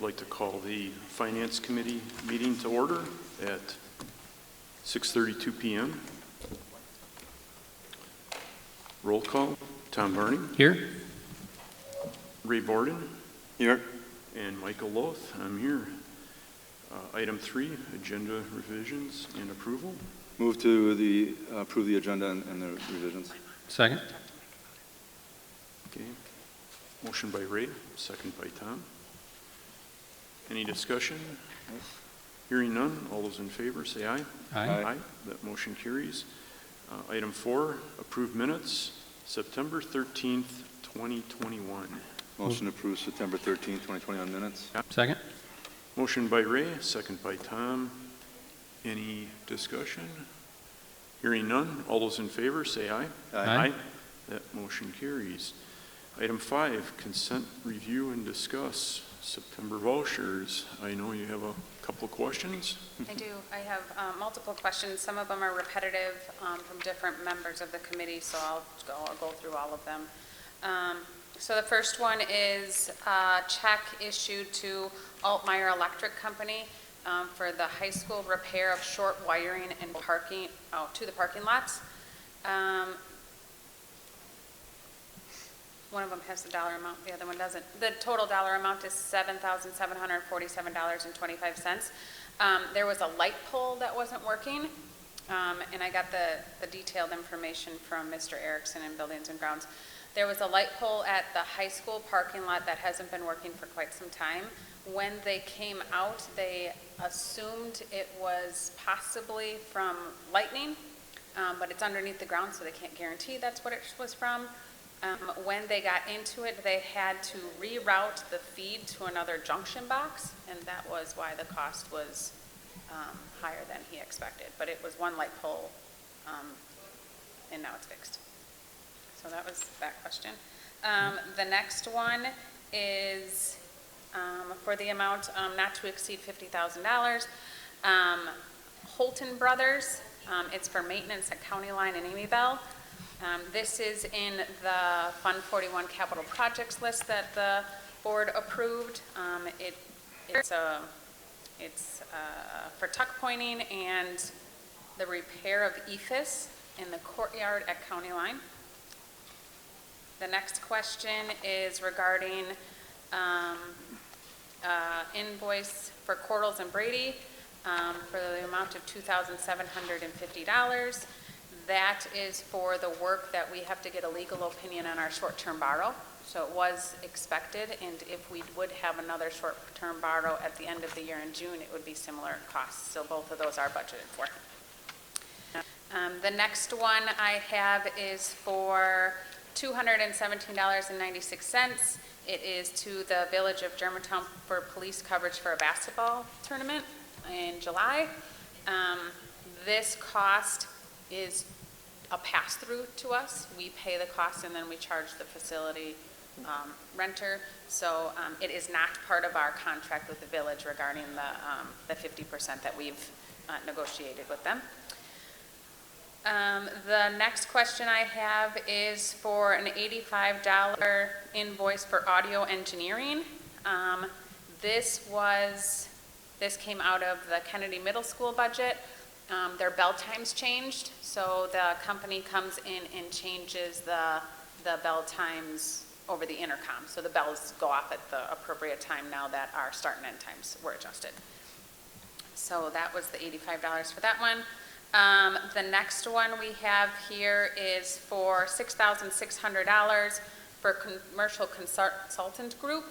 like to call the Finance Committee meeting to order at 6:32 p.m. Roll call. Tom Barney. Here. Ray Borden. Here. And Michael Loth. I'm here. Item 3, agenda revisions and approval. Move to approve the agenda and the revisions. Second. Okay. Motion by Ray, second by Tom. Any discussion? Hearing none, all those in favor say aye. Aye. That motion carries. Item 4, approved minutes, September 13th, 2021. Motion to approve September 13th, 2021 minutes. Second. Motion by Ray, second by Tom. Any discussion? Hearing none, all those in favor say aye. Aye. That motion carries. Item 5, consent review and discuss September vouchers. I know you have a couple of questions. I do. I have multiple questions. Some of them are repetitive from different members of the committee, so I'll go through all of them. So the first one is a check issued to Altmeyer Electric Company for the high school repair of short wiring and parking to the parking lots. One of them has the dollar amount, the other one doesn't. The total dollar amount is $7,747.25. There was a light pole that wasn't working, and I got the detailed information from Mr. Erickson in Buildings and Grounds. There was a light pole at the high school parking lot that hasn't been working for quite some time. When they came out, they assumed it was possibly from lightning, but it's underneath the ground, so they can't guarantee that's what it was from. When they got into it, they had to reroute the feed to another junction box, and that was why the cost was higher than he expected. But it was one light pole, and now it's fixed. So that was that question. The next one is for the amount not to exceed $50,000. Holton Brothers, it's for maintenance at County Line and Amyville. This is in the Fund 41 capital projects list that the board approved. It's for tuck pointing and the repair of EFIS in the courtyard at County Line. The next question is regarding invoice for Cordles and Brady for the amount of $2,750. That is for the work that we have to get a legal opinion on our short-term borrow. So it was expected, and if we would have another short-term borrow at the end of the year in June, it would be similar costs. So both of those are budgeted for. The next one I have is for $217.96. It is to the Village of Germantown for police coverage for a basketball tournament in July. This cost is a pass-through to us. We pay the cost and then we charge the facility renter. So it is not part of our contract with the village regarding the 50% that we've negotiated with them. The next question I have is for an $85 invoice for audio engineering. This came out of the Kennedy Middle School budget. Their bell times changed, so the company comes in and changes the bell times over the intercom. So the bells go off at the appropriate time now that our start and end times were adjusted. So that was the $85 for that one. The next one we have here is for $6,600 for Commercial Consultant Group.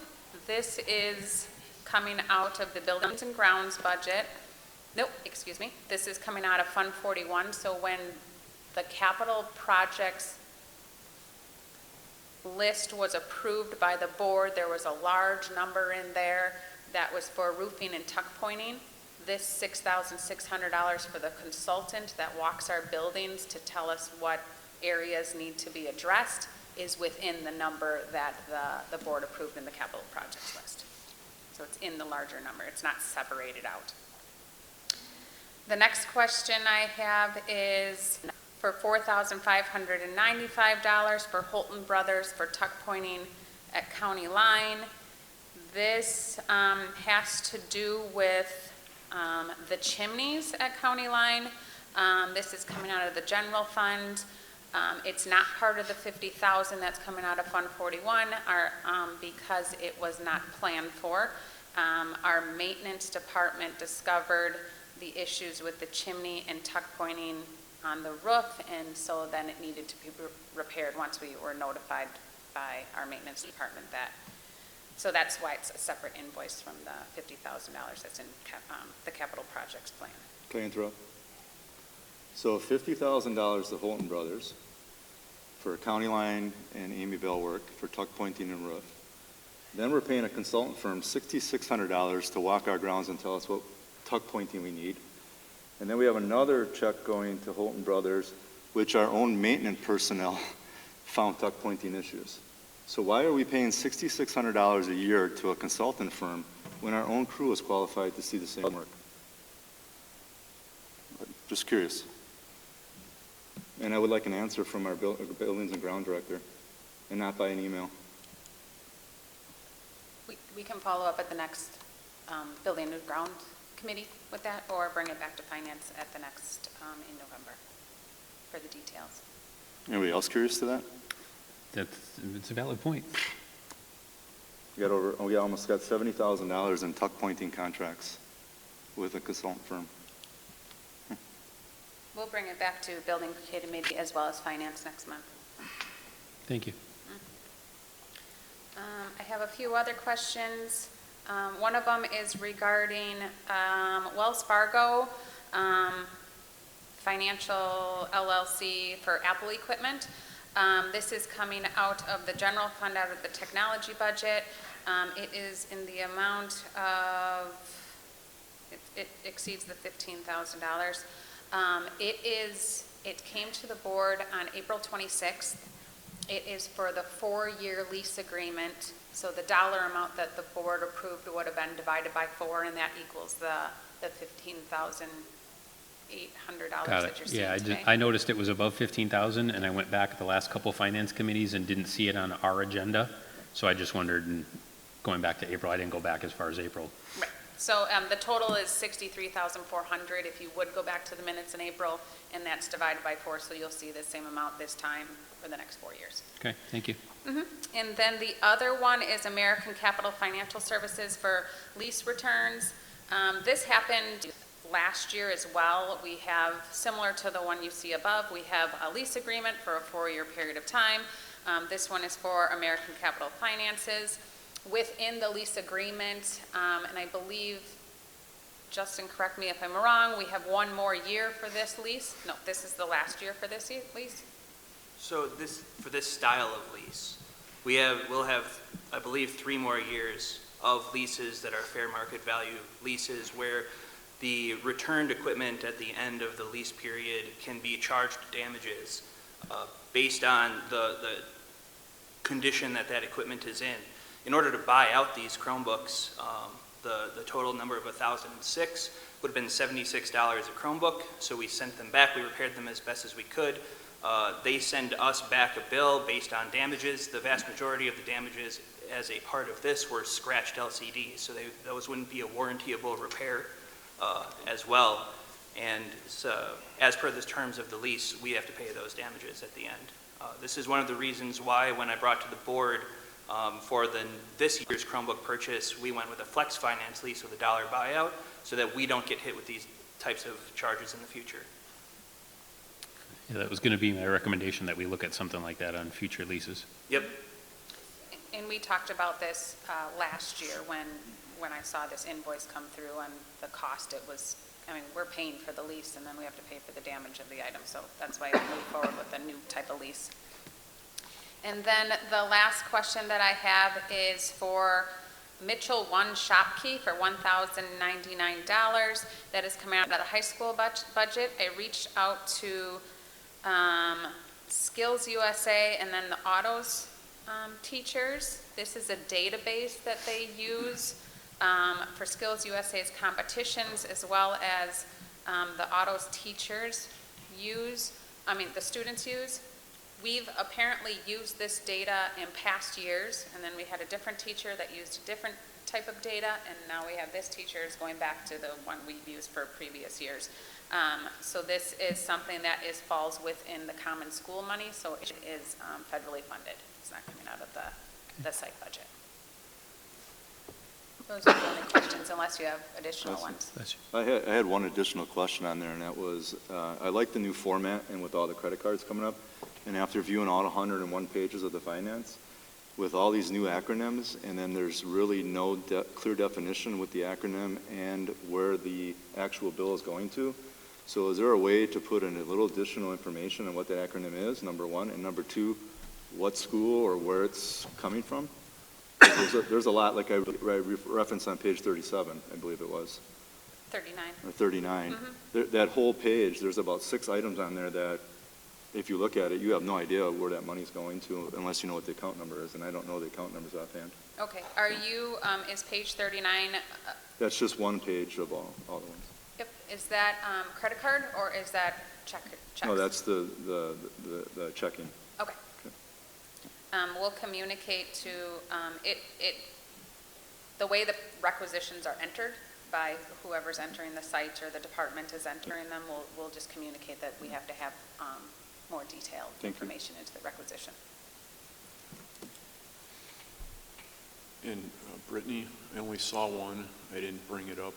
This is coming out of the Buildings and Grounds budget. Nope, excuse me. This is coming out of Fund 41. So when the capital projects list was approved by the board, there was a large number in there that was for roofing and tuck pointing. This $6,600 for the consultant that walks our buildings to tell us what areas need to be addressed is within the number that the board approved in the capital projects list. So it's in the larger number. It's not separated out. The next question I have is for $4,595 for Holton Brothers for tuck pointing at County Line. This has to do with the chimneys at County Line. This is coming out of the general fund. It's not part of the 50,000 that's coming out of Fund 41 because it was not planned for. Our maintenance department discovered the issues with the chimney and tuck pointing on the roof, and so then it needed to be repaired once we were notified by our maintenance department that. So that's why it's a separate invoice from the $50,000 that's in the capital projects plan. Can I interrupt? So $50,000 to Holton Brothers for County Line and Amy Bell work for tuck pointing and roof. Then we're paying a consultant firm $6,600 to walk our grounds and tell us what tuck pointing we need. And then we have another check going to Holton Brothers, which our own maintenance personnel found tuck pointing issues. So why are we paying $6,600 a year to a consultant firm when our own crew is qualified to see the same work? Just curious. And I would like an answer from our buildings and ground director, and not by an email. We can follow up at the next building and ground committee with that, or bring it back to finance at the next in November for the details. Anybody else curious to that? It's a valid point. We almost got $70,000 in tuck pointing contracts with a consultant firm. We'll bring it back to building committee as well as finance next month. Thank you. I have a few other questions. One of them is regarding Wells Fargo Financial LLC for Apple equipment. This is coming out of the general fund, out of the technology budget. It is in the amount of, it exceeds the $15,000. It came to the board on April 26th. It is for the 4-year lease agreement. So the dollar amount that the board approved would have been divided by 4, and that equals the $15,800 that you're seeing today. I noticed it was above 15,000, and I went back at the last couple finance committees and didn't see it on our agenda. So I just wondered, and going back to April, I didn't go back as far as April. Right. So the total is $63,400 if you would go back to the minutes in April, and that's divided by 4, so you'll see the same amount this time for the next 4 years. Okay, thank you. And then the other one is American Capital Financial Services for lease returns. This happened last year as well. We have, similar to the one you see above, we have a lease agreement for a 4-year period of time. This one is for American Capital Finances. Within the lease agreement, and I believe, Justin, correct me if I'm wrong, we have 1 more year for this lease. No, this is the last year for this lease. So for this style of lease, we'll have, I believe, 3 more years of leases that are fair market value leases where the returned equipment at the end of the lease period can be charged damages based on the condition that equipment is in. In order to buy out these Chromebooks, the total number of 1,006 would have been $76 a Chromebook, so we sent them back. We repaired them as best as we could. They send us back a bill based on damages. The vast majority of the damages as a part of this were scratched LCDs, so those wouldn't be a warrantyable repair as well. And so, as per the terms of the lease, we have to pay those damages at the end. This is one of the reasons why when I brought to the board for this year's Chromebook purchase, we went with a flex finance lease with a $1 buyout so that we don't get hit with these types of charges in the future. Yeah, that was going to be my recommendation, that we look at something like that on future leases. Yep. And we talked about this last year when I saw this invoice come through and the cost it was. I mean, we're paying for the lease and then we have to pay for the damage of the item, so that's why we moved forward with a new type of lease. And then the last question that I have is for Mitchell One Shop Key for $1,099. That is coming out of the high school budget. I reached out to Skills USA and then the autos teachers. This is a database that they use for Skills USA's competitions, as well as the autos teachers the students use. We've apparently used this data in past years, and then we had a different teacher that used a different type of data, and now we have this teacher is going back to the one we've used for previous years. So this is something that falls within the common school money, so it is federally funded. It's not coming out of the site budget. Those are the only questions, unless you have additional ones. That's- I had one additional question on there, and that was, I like the new format and with all the credit cards coming up, and after viewing all 101 pages of the finance, with all these new acronyms, and then there's really no clear definition with the acronym and where the actual bill is going to. So is there a way to put in a little additional information on what that acronym is, number one, and number two, what school or where it's coming from? There's a lot, like I referenced on page 37, I believe it was, 39. or 39. That whole page, there's about 6 items on there that, if you look at it, you have no idea where that money's going to unless you know what the account number is, and I don't know the account numbers offhand. Okay, are you, is page 39, That's just one page of all the ones. yep, is that credit card, or is that checks? No, that's the checking. Okay. We'll communicate to, the way the requisitions are entered by whoever's entering the site or the department is entering them, we'll just communicate that we have to have more detailed Thank you. information into the requisition. And Brittany, I only saw one. I didn't bring it up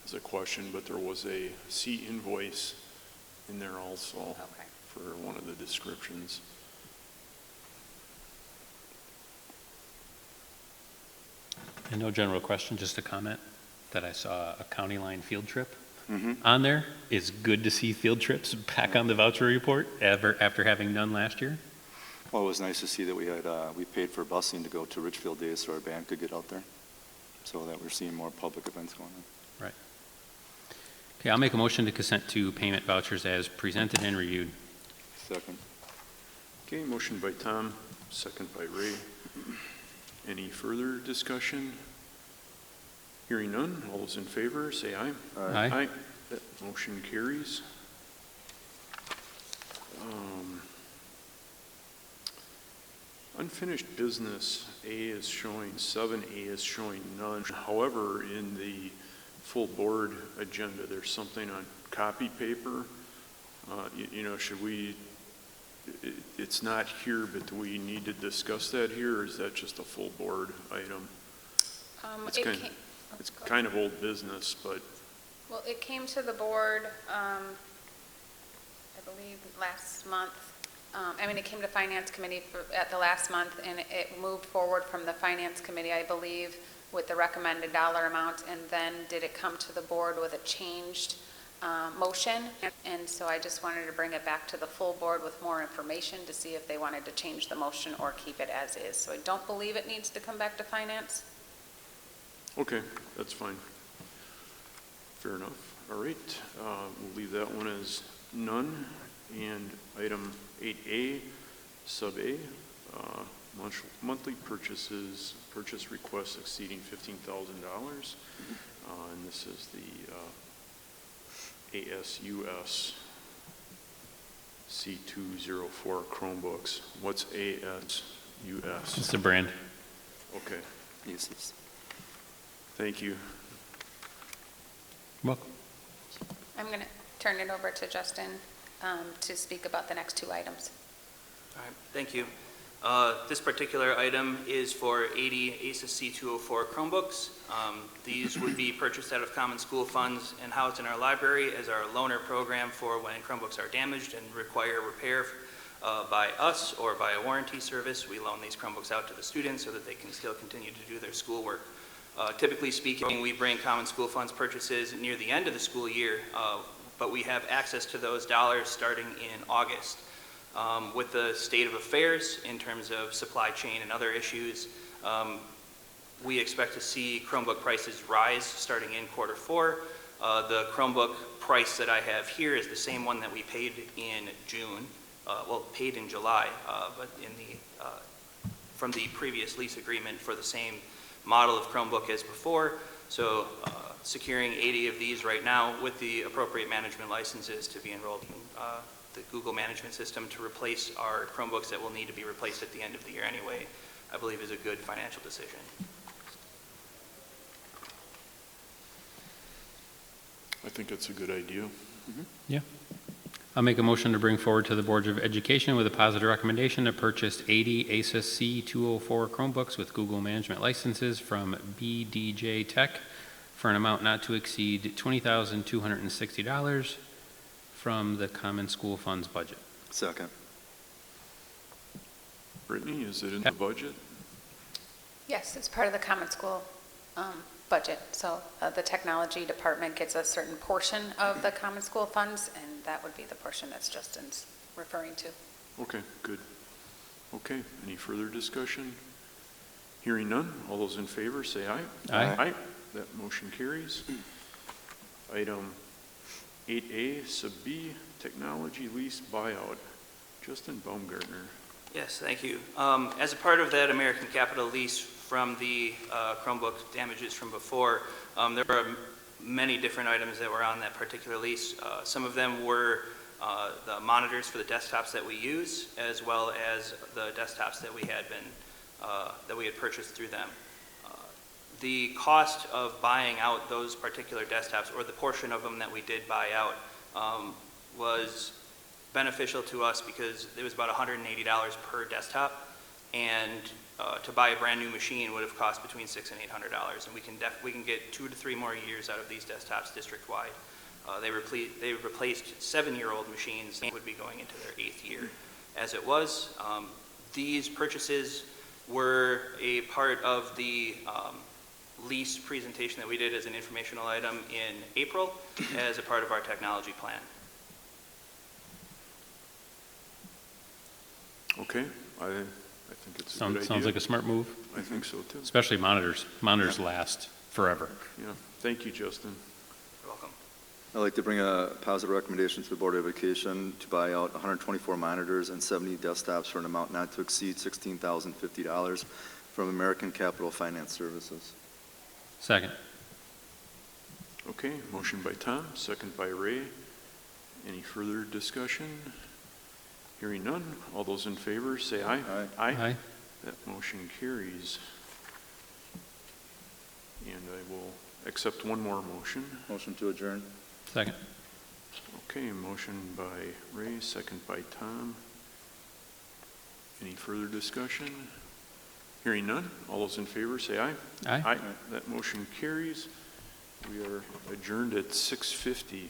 as a question, but there was a C invoice in there also Okay. for one of the descriptions. And no general question, just a comment that I saw a county line field trip Mm-hmm. on there. It's good to see field trips back on the voucher report after having none last year. Well, it was nice to see that we paid for busing to go to Richfield Days so our band could get out there, so that we're seeing more public events going on. Right. Okay, I'll make a motion to consent to payment vouchers as presented and reviewed. Second. Okay, motion by Tom, second by Ray. Any further discussion? Hearing none, all those in favor, say aye. Aye. That motion carries. Unfinished business, A is showing 7, A is showing none. However, in the full board agenda, there's something on copy paper. Should we, it's not here, but do we need to discuss that here, or is that just a full board item? It's kind of old business, but Well, it came to the board, I believe, last month. It came to Finance Committee at the last month, and it moved forward from the Finance Committee, I believe, with the recommended dollar amount, and then did it come to the board with a changed motion? And so I just wanted to bring it back to the full board with more information to see if they wanted to change the motion or keep it as is. So I don't believe it needs to come back to Finance. okay, that's fine. Fair enough. All right, we'll leave that one as none. And item 8A, sub A, monthly purchases, purchase requests exceeding $15,000. And this is the ASUS C204 Chromebooks. What's ASUS? It's the brand. Okay, Uses. thank you. Welcome. I'm going to turn it over to Justin to speak about the next 2 items. All right, thank you. This particular item is for 80 ASUS C204 Chromebooks. These would be purchased out of common school funds and housed in our library as our loaner program for when Chromebooks are damaged and require repair by us or by a warranty service. We loan these Chromebooks out to the students so that they can still continue to do their schoolwork. Typically speaking, we bring common school funds purchases near the end of the school year, but we have access to those dollars starting in August. With the state of affairs in terms of supply chain and other issues, we expect to see Chromebook prices rise starting in Q4. The Chromebook price that I have here is the same one that we paid in June, paid in July, but from the previous lease agreement for the same model of Chromebook as before. So securing 80 of these right now with the appropriate management licenses to be enrolled in the Google management system to replace our Chromebooks that will need to be replaced at the end of the year anyway, I believe is a good financial decision. I think it's a good idea. Yeah. I'll make a motion to bring forward to the Board of Education with a positive recommendation to purchase 80 Asus C204 Chromebooks with Google Management licenses from BDJ Tech for an amount not to exceed $20,260 from the Common School Funds budget. Second. Brittany, is it in the budget? Yes, it's part of the common school budget. So the technology department gets a certain portion of the common school funds, and that would be the portion that's Justin's referring to. Okay, good. Okay, any further discussion? Hearing none, all those in favor say aye. Aye. Aye, that motion carries. Item 8A, sub B, technology lease buyout. Justin Baumgartner. Yes, thank you. As a part of that American Capital lease from the Chromebook damages from before, there were many different items that were on that particular lease. Some of them were the monitors for the desktops that we use, as well as the desktops that we had purchased through them. The cost of buying out those particular desktops, or the portion of them that we did buy out, was beneficial to us because it was about $180 per desktop, and to buy a brand new machine would have cost between $600 and $800, and we can get 2 to 3 more years out of these desktops district-wide. They replaced 7-year-old machines and would be going into their 8th year. As it was, these purchases were a part of the lease presentation that we did as an informational item in April as a part of our technology plan. Okay, I think it's a good idea. Sounds like a smart move, I think so too. especially monitors. Monitors last forever. Yeah, thank you, Justin. You're welcome. I'd like to bring a positive recommendation to the Board of Education to buy out 124 monitors and 70 desktops for an amount not to exceed $16,050 from American Capital Finance Services. Second. Okay, motion by Tom, second by Ray. Any further discussion? Hearing none, all those in favor say aye. Aye. Aye. That motion carries. And I will accept one more motion. Motion to adjourn. Second. Okay, motion by Ray, second by Tom. Any further discussion? Hearing none, all those in favor say aye. Aye. Aye. That motion carries. We are adjourned at 6:50.